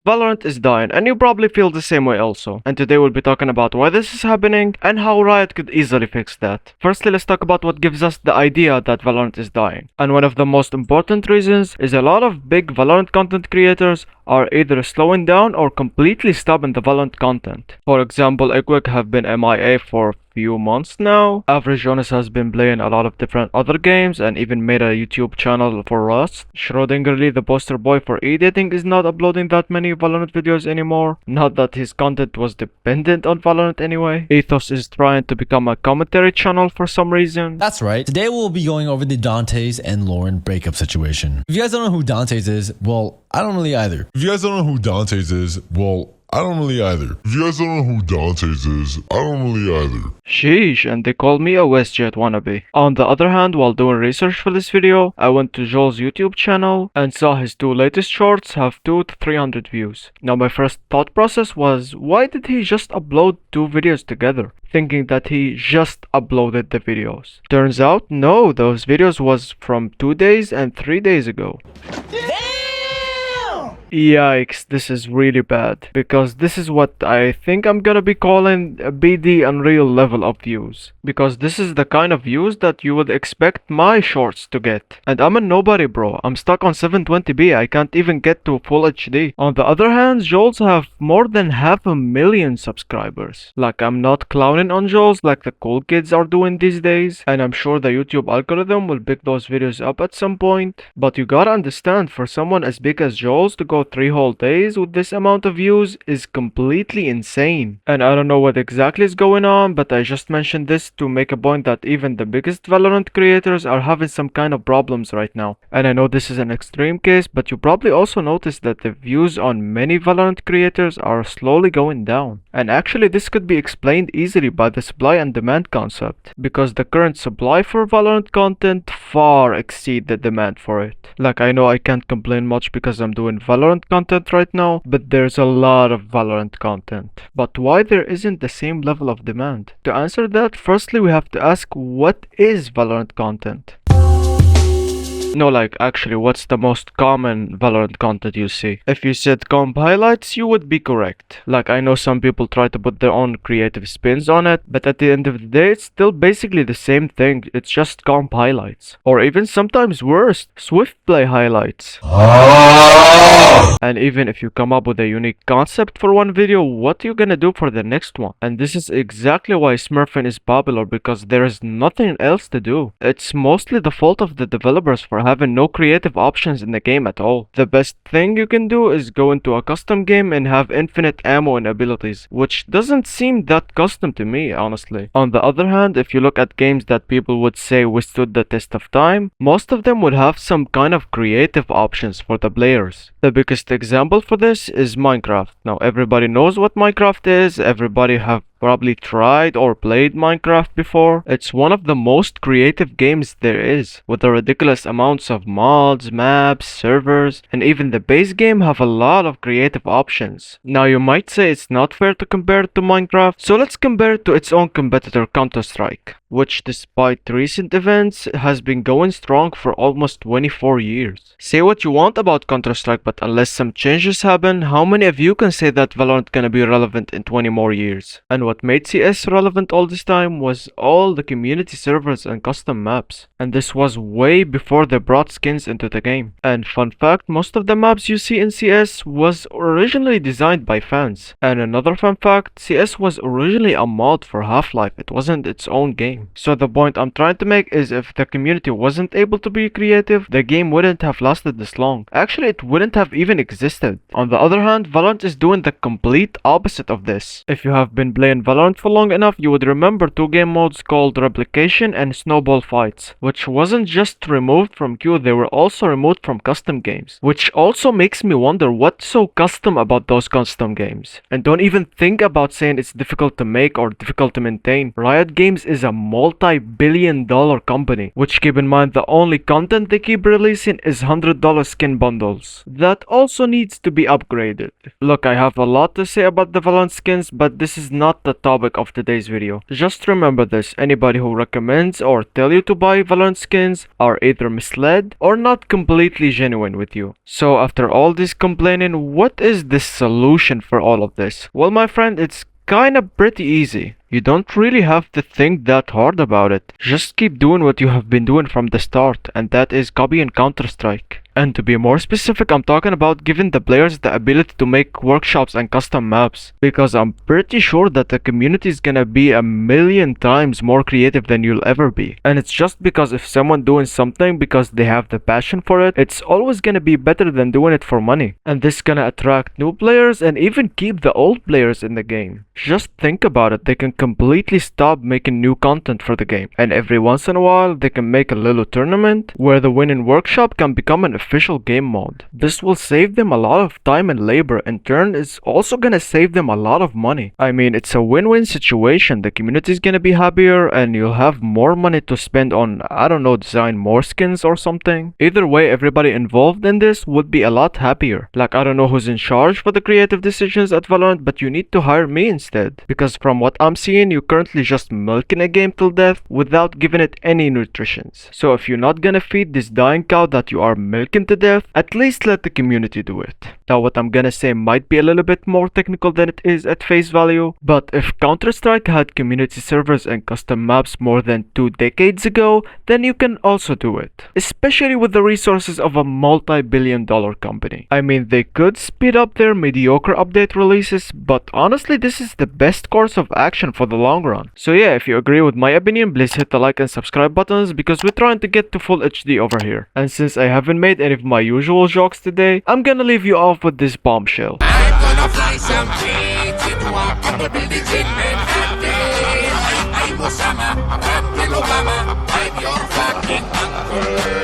Valorant is dying, and you probably feel the same way also. And today we'll be talking about why this is happening and how Riot could easily fix that. Firstly, let's talk about what gives us the idea that Valorant is dying. And one of the most important reasons is a lot of big Valorant content creators are either slowing down or completely stopping the Valorant content. For example, Equick have been MIA for few months now. Average Jonas has been playing a lot of different other games and even made a YouTube channel for Rust. Schrodingerly, the poster boy for editing, is not uploading that many Valorant videos anymore. Not that his content was dependent on Valorant anyway. Ethos is trying to become a commentary channel for some reason. That's right. Today we'll be going over the Dantes and Lauren breakup situation. If you guys don't know who Dantes is, well, I don't really either. If you guys don't know who Dantes is, well, I don't really either. If you guys don't know who Dantes is, I don't really either. Sheesh, and they call me a WestJet wannabe. On the other hand, while doing research for this video, I went to Joel's YouTube channel and saw his two latest shorts have 200 to 300 views. Now my first thought process was, why did he just upload two videos together? Thinking that he just uploaded the videos. Turns out, no, those videos was from 2 days and 3 days ago. Yikes, this is really bad, because this is what I think I'm gonna be calling a BDunreal level of views. Because this is the kind of views that you would expect my shorts to get. And I'm a nobody, bro. I'm stuck on 720p, I can't even get to full HD. On the other hand, Joel's have more than 500,000 subscribers. Like, I'm not clowning on Joel's like the cool kids are doing these days, and I'm sure the YouTube algorithm will pick those videos up at some point. But you gotta understand, for someone as big as Joel's to go 3 whole days with this amount of views is completely insane. And I don't know what exactly is going on, but I just mentioned this to make a point that even the biggest Valorant creators are having some kind of problems right now. And I know this is an extreme case, but you probably also noticed that the views on many Valorant creators are slowly going down. And actually this could be explained easily by the supply and demand concept, because the current supply for Valorant content far exceed the demand for it. Like, I know I can't complain much because I'm doing Valorant content right now, but there's a lot of Valorant content. But why there isn't the same level of demand? To answer that, firstly we have to ask, what is Valorant content? No, like, actually, what's the most common Valorant content you see? If you said comp highlights, you would be correct. Like, I know some people try to put their own creative spins on it, but at the end of the day, it's still basically the same thing. It's just comp highlights. Or even sometimes worse, Swift play highlights. And even if you come up with a unique concept for one video, what are you gonna do for the next one? And this is exactly why Smurfing is popular, because there is nothing else to do. It's mostly the fault of the developers for having no creative options in the game at all. The best thing you can do is go into a custom game and have infinite ammo and abilities, which doesn't seem that custom to me, honestly. On the other hand, if you look at games that people would say withstood the test of time, most of them would have some kind of creative options for the players. The biggest example for this is Minecraft. Now everybody knows what Minecraft is, everybody have probably tried or played Minecraft before. It's one of the most creative games there is, with the ridiculous amounts of mods, maps, servers, and even the base game have a lot of creative options. Now you might say it's not fair to compare it to Minecraft, so let's compare it to its own competitor Counter-Strike, which despite recent events has been going strong for almost 24 years. Say what you want about Counter-Strike, but unless some changes happen, how many of you can say that Valorant gonna be relevant in 20 more years? And what made CS relevant all this time was all the community servers and custom maps. And this was way before they brought skins into the game. And fun fact, most of the maps you see in CS was originally designed by fans. And another fun fact, CS was originally a mod for Half-Life, it wasn't its own game. So the point I'm trying to make is, if the community wasn't able to be creative, the game wouldn't have lasted this long. Actually, it wouldn't have even existed. On the other hand, Valorant is doing the complete opposite of this. If you have been playing Valorant for long enough, you would remember two game modes called Replication and Snowball Fights, which wasn't just removed from queue, they were also removed from custom games. Which also makes me wonder what's so custom about those custom games. And don't even think about saying it's difficult to make or difficult to maintain. Riot Games is a multi-billion-dollar company, which, keep in mind, the only content they keep releasing is $100 skin bundles. That also needs to be upgraded. Look, I have a lot to say about the Valorant skins, but this is not the the topic of today's video. Just remember this, anybody who recommends or tell you to buy Valorant skins are either misled or not completely genuine with you. So after all this complaining, what is the solution for all of this? Well, my friend, it's kinda pretty easy. You don't really have to think that hard about it. Just keep doing what you have been doing from the start, and that is copying Counter-Strike. And to be more specific, I'm talking about giving the players the ability to make workshops and custom maps. Because I'm pretty sure that the community is gonna be a million times more creative than you'll ever be. And it's just because if someone doing something because they have the passion for it, it's always gonna be better than doing it for money. And this gonna attract new players and even keep the old players in the game. Just think about it, they can completely stop making new content for the game. And every once in a while, they can make a little tournament where the winning workshop can become an official game mode. This will save them a lot of time and labor. In turn, it's also gonna save them a lot of money. I mean, it's a win-win situation. The community is gonna be happier and you'll have more money to spend on, I don't know, design more skins or something. Either way, everybody involved in this would be a lot happier. Like, I don't know who's in charge for the creative decisions at Valorant, but you need to hire me instead. Because from what I'm seeing, you're currently just milking a game till death without giving it any nutritions. So if you're not gonna feed this dying cow that you are milking to death, at least let the community do it. Now what I'm gonna say might be a little bit more technical than it is at face value, but if Counter-Strike had community servers and custom maps more than 2 decades ago, then you can also do it. Especially with the resources of a multi-billion-dollar company. I mean, they could speed up their mediocre update releases, but honestly this is the best course of action for the long run. So yeah, if you agree with my opinion, please hit the like and subscribe buttons because we're trying to get to full HD over here. And since I haven't made any of my usual jokes today, I'm gonna leave you off with this bombshell. I'm gonna fly some jets into a building in Manhattan. I'm Osama, I'm Obama, I'm your fucking uncle.